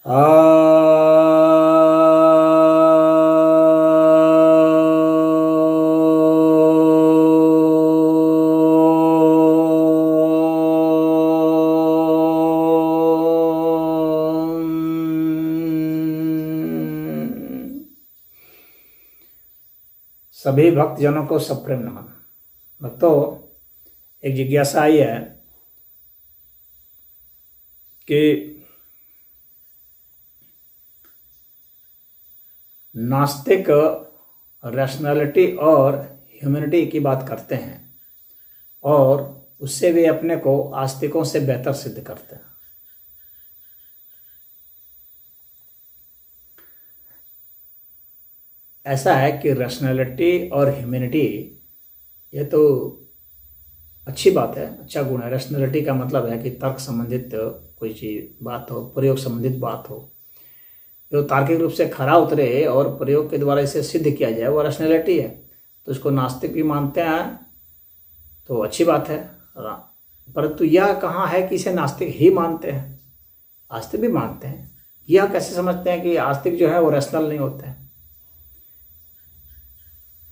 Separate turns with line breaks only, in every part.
सभी भक्तजनों को सप्रेम नमन। भक्तों, एक जिज्ञासा आई है कि नास्तिक रैशनैलिटी और ह्यूमैनिटी की बात करते हैं और उससे वे अपने को आस्तिकों से बेहतर सिद्ध करते हैं। ऐसा है कि रैशनैलिटी और ह्यूमैनिटी ये तो अच्छी बात है, अच्छा गुण है। रैशनैलिटी का मतलब है कि तर्क संबंधित कोई चीज़ बात हो, प्रयोग संबंधित बात हो, जो तार्किक रूप से खरा उतरे और प्रयोग के द्वारा इसे सिद्ध किया जाए, वो रैशनैलिटी है। तो इसको नास्तिक भी मानते हैं तो अच्छी बात है, परंतु यह कहाँ है कि इसे नास्तिक ही मानते हैं? आस्तिक भी मानते हैं। यह कैसे समझते हैं कि आस्तिक जो है वो रैशनल नहीं होते हैं?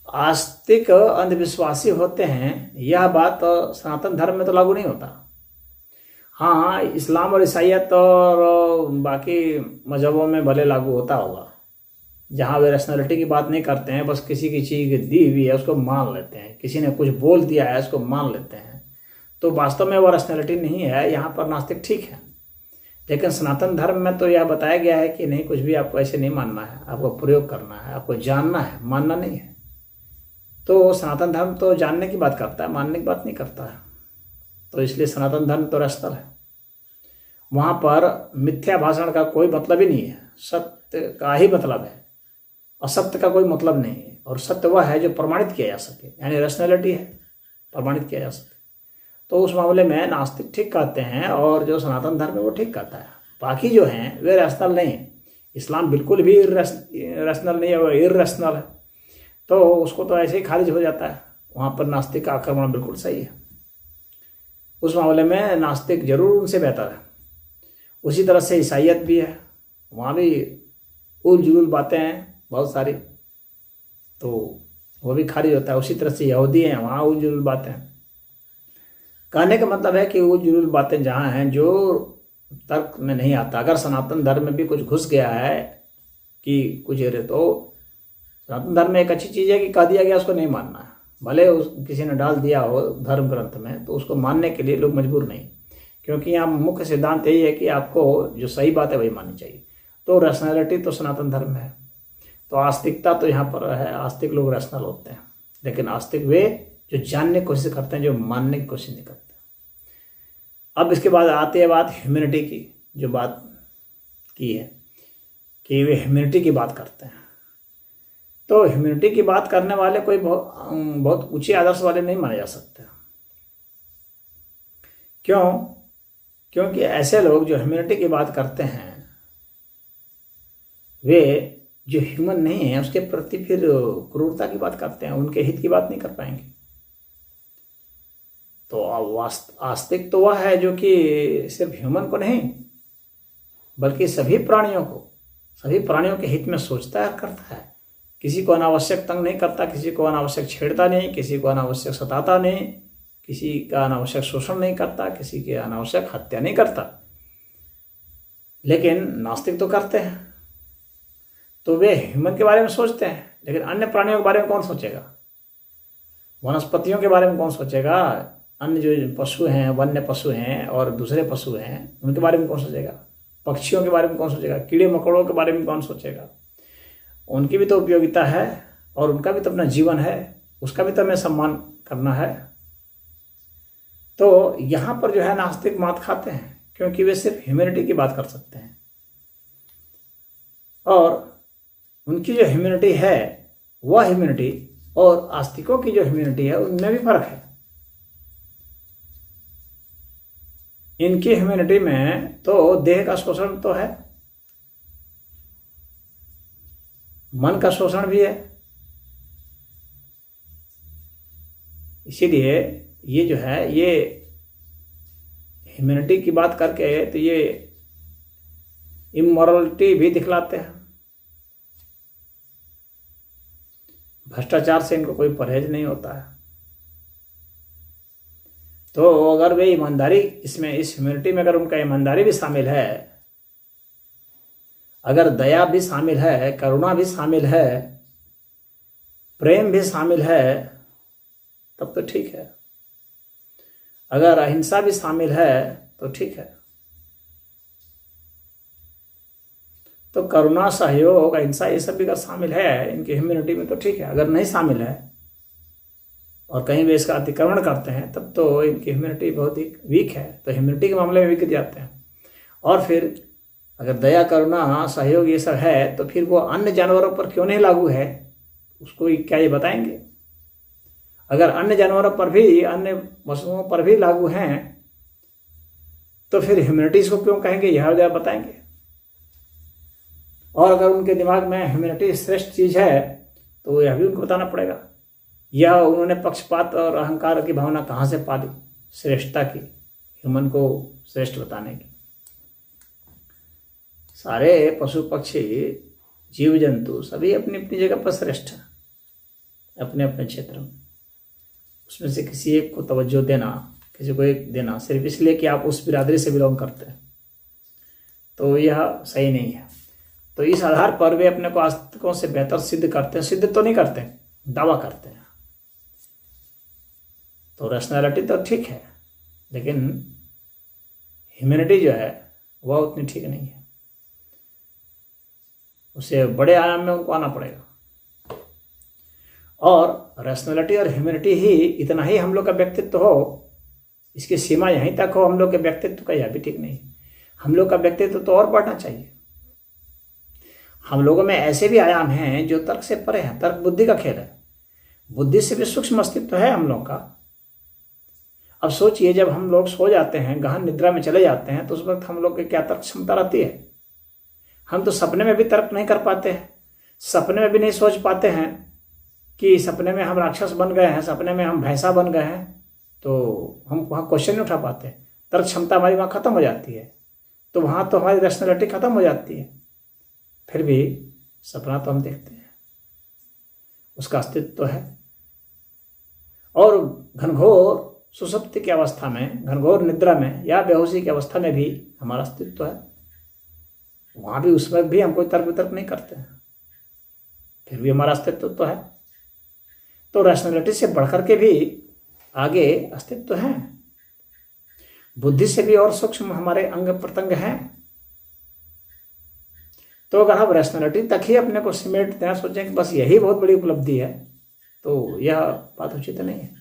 आस्तिक अंधविश्वासी होते हैं, यह बात सनातन धर्म में तो लागू नहीं होता। हाँ, इस्लाम और ईसाईयत और बाकी मजहबों में भले लागू होता होगा, जहाँ वे रैशनैलिटी की बात नहीं करते हैं, बस किसी की चीज़ दी हुई है उसको मान लेते हैं, किसी ने कुछ बोल दिया है उसको मान लेते हैं, तो वास्तव में वो रैशनैलिटी नहीं है। यहाँ पर नास्तिक ठीक है, लेकिन सनातन धर्म में तो यह बताया गया है कि नहीं, कुछ भी आपको ऐसे नहीं मानना है, आपको प्रयोग करना है, आपको जानना है, मानना नहीं है। तो सनातन धर्म तो जानने की बात करता है, मानने की बात नहीं करता है। तो इसलिए सनातन धर्म तो रैशनल है। वहाँ पर मिथ्या भाषण का कोई मतलब ही नहीं है, सत्य का ही मतलब है, असत्य का कोई मतलब नहीं है। और सत्य वह है जो प्रमाणित किया जा सके, यानी रैशनैलिटी है, प्रमाणित किया जा सके। तो उस मामले में नास्तिक ठीक कहते हैं और जो सनातन धर्म है वो ठीक कहता है। बाकी जो हैं वे रैशनल नहीं है। इस्लाम बिल्कुल भी रैशनल नहीं है, वो इर्रेशनल है, तो उसको तो ऐसे ही खारिज हो जाता है। वहाँ पर नास्तिक का आक्रमण बिल्कुल सही है। उस मामले में नास्तिक जरूर उनसे बेहतर है। उसी तरह से ईसाईयत भी है, वहाँ भी उल जुलूल बातें हैं बहुत सारी, तो वो भी खारिज होता है। उसी तरह से यहूदी हैं, वहाँ उल जुलूल बातें हैं। कहने का मतलब है कि उल जुलूल बातें जहाँ हैं जो तर्क में नहीं आता। अगर सनातन धर्म में भी कुछ घुस गया है कि कुछ, तो सनातन धर्म में एक अच्छी चीज़ है कि कह दिया गया उसको नहीं मानना है, भले किसी ने डाल दिया हो धर्म ग्रंथ में, तो उसको मानने के लिए लोग मजबूर नहीं, क्योंकि यहाँ मुख्य सिद्धांत यही है कि आपको जो सही बात है वही माननी चाहिए। तो रैशनैलिटी तो सनातन धर्म में है, तो आस्तिकता तो यहाँ पर है। आस्तिक लोग रैशनल होते हैं, लेकिन आस्तिक वे जो जानने की कोशिश करते हैं, जो मानने की कोशिश नहीं करते। अब इसके बाद आती है बात ह्यूमैनिटी की, जो बात की है कि वे ह्यूमैनिटी की बात करते हैं। तो ह्यूमैनिटी की बात करने वाले कोई बहुत ऊंचे आदर्श वाले नहीं माने जा सकते। क्यों? क्योंकि ऐसे लोग जो ह्यूमैनिटी की बात करते हैं, वे जो ह्यूमन नहीं है उसके प्रति फिर क्रूरता की बात करते हैं, उनके हित की बात नहीं कर पाएंगे। तो आस्तिक तो वह है जो कि सिर्फ ह्यूमन को नहीं, बल्कि सभी प्राणियों के हित में सोचता है, करता है। किसी को अनावश्यक तंग नहीं करता, किसी को अनावश्यक छेड़ता नहीं, किसी को अनावश्यक सताता नहीं, किसी का अनावश्यक शोषण नहीं करता, किसी की अनावश्यक हत्या नहीं करता। लेकिन नास्तिक तो करते हैं। तो वे ह्यूमन के बारे में सोचते हैं, लेकिन अन्य प्राणियों के बारे में कौन सोचेगा? वनस्पतियों के बारे में कौन सोचेगा? अन्य जो पशु हैं, वन्य पशु हैं और दूसरे पशु हैं, उनके बारे में कौन सोचेगा? पक्षियों के बारे में कौन सोचेगा? कीड़े मकोड़ों के बारे में कौन सोचेगा? उनकी भी तो उपयोगिता है और उनका भी तो अपना जीवन है, उसका भी तो हमें सम्मान करना है। तो यहाँ पर जो है नास्तिक मात खाते हैं, क्योंकि वे सिर्फ ह्यूमैनिटी की बात कर सकते हैं, और उनकी जो ह्यूमैनिटी है वह ह्यूमैनिटी और आस्तिकों की जो ह्यूमैनिटी है उनमें भी फर्क है। इनकी ह्यूमैनिटी में तो देह का शोषण तो है, मन का शोषण भी है। इसीलिए ये जो है, ये ह्यूमैनिटी की बात करके तो ये इमोरलिटी भी दिखलाते हैं। भ्रष्टाचार से इनको कोई परहेज नहीं होता है। तो अगर वे ईमानदारी, इसमें इस ह्यूमैनिटी में अगर उनका ईमानदारी भी शामिल है, अगर दया भी शामिल है, करुणा भी शामिल है, प्रेम भी शामिल है, तब तो ठीक है। अगर अहिंसा भी शामिल है तो ठीक है। तो करुणा, सहयोग, अहिंसा ये सब भी अगर शामिल है इनकी ह्यूमैनिटी में तो ठीक है। अगर नहीं शामिल है और कहीं भी इसका अतिक्रमण करते हैं तब तो इनकी ह्यूमैनिटी बहुत ही वीक है। तो ह्यूमैनिटी के मामले में वीक जाते हैं। और फिर अगर दया, करुणा, सहयोग ये सब है तो फिर वो अन्य जानवरों पर क्यों नहीं लागू है, उसको क्या ये बताएंगे? अगर अन्य जानवरों पर भी, अन्य वस्तुओं पर भी लागू हैं तो फिर ह्यूमैनिटी को क्यों कहेंगे, यह जरा बताएंगे। और अगर उनके दिमाग में ह्यूमैनिटी श्रेष्ठ चीज है तो यह भी उनको बताना पड़ेगा। यह उन्होंने पक्षपात और अहंकार की भावना कहाँ से पा ली श्रेष्ठता की, ह्यूमन को श्रेष्ठ बताने की? सारे पशु पक्षी, जीव जंतु सभी अपनी अपनी जगह पर श्रेष्ठ हैं, अपने अपने क्षेत्र में। उसमें से किसी एक को तवज्जो देना, किसी को एक देना सिर्फ इसलिए कि आप उस बिरादरी से बिलोंग करते हैं, तो यह सही नहीं है। तो इस आधार पर वे अपने को आस्तिकों से बेहतर सिद्ध करते हैं। सिद्ध तो नहीं करते, दावा करते हैं। तो रैशनैलिटी तो ठीक है, लेकिन ह्यूमैनिटी जो है वह उतनी ठीक नहीं है। उसे बड़े आयाम में उनको आना पड़ेगा। और रैशनैलिटी और ह्यूमैनिटी ही, इतना ही हम लोग का व्यक्तित्व हो, इसकी सीमा यहीं तक हो हम लोग के व्यक्तित्व का, यह भी ठीक नहीं है। हम लोग का व्यक्तित्व तो और बढ़ना चाहिए। हम लोगों में ऐसे भी आयाम हैं जो तर्क से परे हैं। तर्क बुद्धि का खेल है। बुद्धि से भी सूक्ष्म अस्तित्व है हम लोग का। अब सोचिए, जब हम लोग सो जाते हैं, गहन निद्रा में चले जाते हैं, तो उस वक्त हम लोग की क्या तर्क क्षमता रहती है? हम तो सपने में भी तर्क नहीं कर पाते हैं। सपने में भी नहीं सोच पाते हैं कि सपने में हम राक्षस बन गए हैं, सपने में हम भैंसा बन गए हैं, तो हम वहाँ क्वेश्चन नहीं उठा पाते। तर्क क्षमता हमारी वहाँ खत्म हो जाती है। तो वहाँ तो हमारी रैशनैलिटी खत्म हो जाती है। फिर भी सपना तो हम देखते हैं, उसका अस्तित्व तो है। और घनघोर सुषुप्ति की अवस्था में, घनघोर निद्रा में या बेहोशी की अवस्था में भी हमारा अस्तित्व है। वहाँ भी, उसमें भी हम कोई तर्क वितर्क नहीं करते हैं, फिर भी हमारा अस्तित्व तो है। तो रैशनैलिटी से बढ़कर के भी आगे अस्तित्व है। बुद्धि से भी और सूक्ष्म हमारे अंग प्रत्यंग हैं। तो अगर हम रैशनैलिटी तक ही अपने को सिमेट दें, सोचें कि बस यही बहुत बड़ी उपलब्धि है, तो यह बात उचित नहीं है।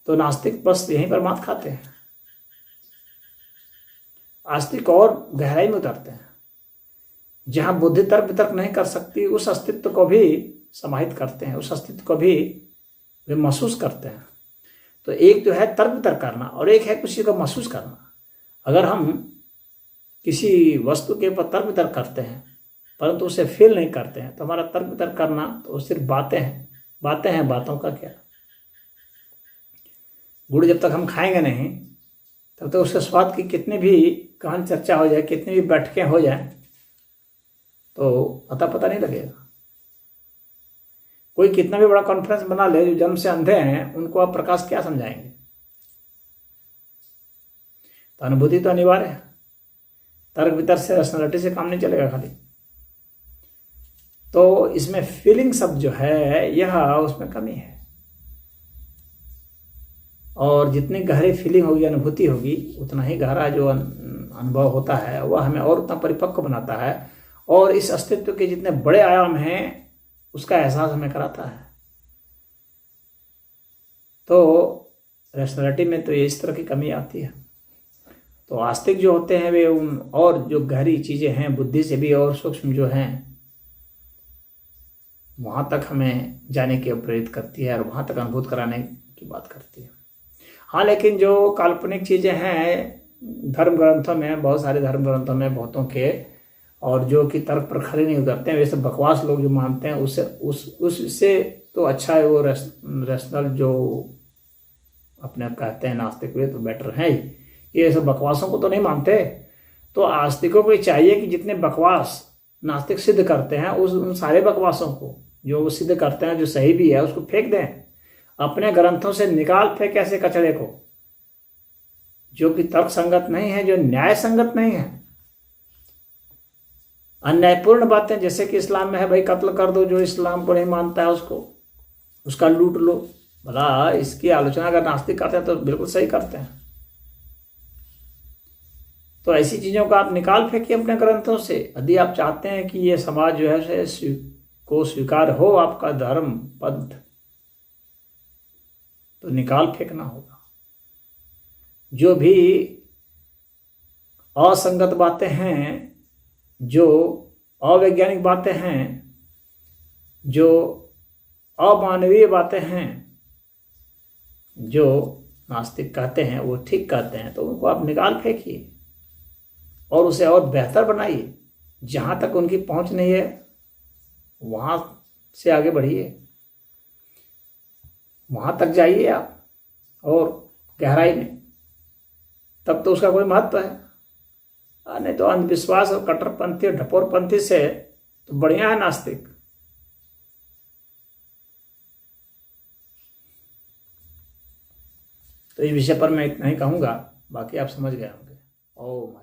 तो नास्तिक बस यहीं पर मात खाते हैं। आस्तिक और गहराई में उतरते हैं, जहां बुद्धि तर्क वितर्क नहीं कर सकती, उस अस्तित्व को भी समाहित करते हैं, उस अस्तित्व को भी वे महसूस करते हैं। तो एक जो है तर्क वितर्क करना और एक है किसी को महसूस करना। अगर हम किसी वस्तु के ऊपर तर्क वितर्क करते हैं परंतु उसे फील नहीं करते हैं, तो हमारा तर्क वितर्क करना तो सिर्फ बातें हैं। बातें हैं, बातों का क्या? गुड़ जब तक हम खाएंगे नहीं तब तक उसके स्वाद की कितनी भी गहन चर्चा हो जाए, कितनी भी बैठकें हो जाए, तो अता पता नहीं लगेगा। कोई कितना भी बड़ा कॉन्फ्रेंस बना ले, जो जन्म से अंधे हैं उनको आप प्रकाश क्या समझाएंगे? तो अनुभूति तो अनिवार्य है। तर्क वितर्क से, रैशनैलिटी से काम नहीं चलेगा खाली। तो इसमें फीलिंग शब्द जो है, यह उसमें कमी है। और जितनी गहरी फीलिंग होगी, अनुभूति होगी, उतना ही गहरा जो अनुभव होता है वह हमें और उतना परिपक्व बनाता है और इस अस्तित्व के जितने बड़े आयाम हैं उसका एहसास हमें कराता है। तो रैशनैलिटी में तो ये इस तरह की कमी आती है। तो आस्तिक जो होते हैं वे उन और जो गहरी चीज़ें हैं, बुद्धि से भी और सूक्ष्म जो हैं, वहाँ तक हमें जाने की प्रेरित करती है और वहाँ तक अनुभूत कराने की बात करती है। हाँ, लेकिन जो काल्पनिक चीज़ें हैं धर्म ग्रंथों में, बहुत सारे धर्म ग्रंथों में बहुतों के, और जो कि तर्क पर खड़े नहीं उतरते हैं, वैसे बकवास लोग जो मानते हैं, उससे तो अच्छा है वो रैशनल जो अपने आप कहते हैं नास्तिक, वे तो बेटर हैं ही। ये सब बकवासों को तो नहीं मानते। तो आस्तिकों को चाहिए कि जितने बकवास नास्तिक सिद्ध करते हैं उन सारे बकवासों को जो वो सिद्ध करते हैं जो सही भी है उसको फेंक दें, अपने ग्रंथों से निकाल फेंक ऐसे कचरे को जो कि तर्क संगत नहीं है, जो न्याय संगत नहीं है। अन्यायपूर्ण बातें जैसे कि इस्लाम में है भाई कत्ल कर दो, जो इस्लाम को नहीं मानता है उसका लूट लो। भला इसकी आलोचना अगर नास्तिक करते हैं तो बिल्कुल सही करते हैं। तो ऐसी चीजों को आप निकाल फेंकिए अपने ग्रंथों से। यदि आप चाहते हैं कि ये समाज जो है को स्वीकार हो आपका धर्म पद, तो निकाल फेंकना होगा। जो भी असंगत बातें हैं, जो अवैज्ञानिक बातें हैं, जो अमानवीय बातें हैं, जो नास्तिक कहते हैं वो ठीक कहते हैं, तो उनको आप निकाल फेंकिए और उसे और बेहतर बनाइए। जहां तक उनकी पहुंच नहीं है वहां से आगे बढ़िए, वहां तक जाइए आप और गहराई में, तब तो उसका कोई महत्व है। नहीं तो अंधविश्वास और कट्टरपंथी और ढपोरपंथी से तो बढ़िया है नास्तिक। तो इस विषय पर मैं इतना ही कहूंगा, बाकी आप समझ गए होंगे। ओम।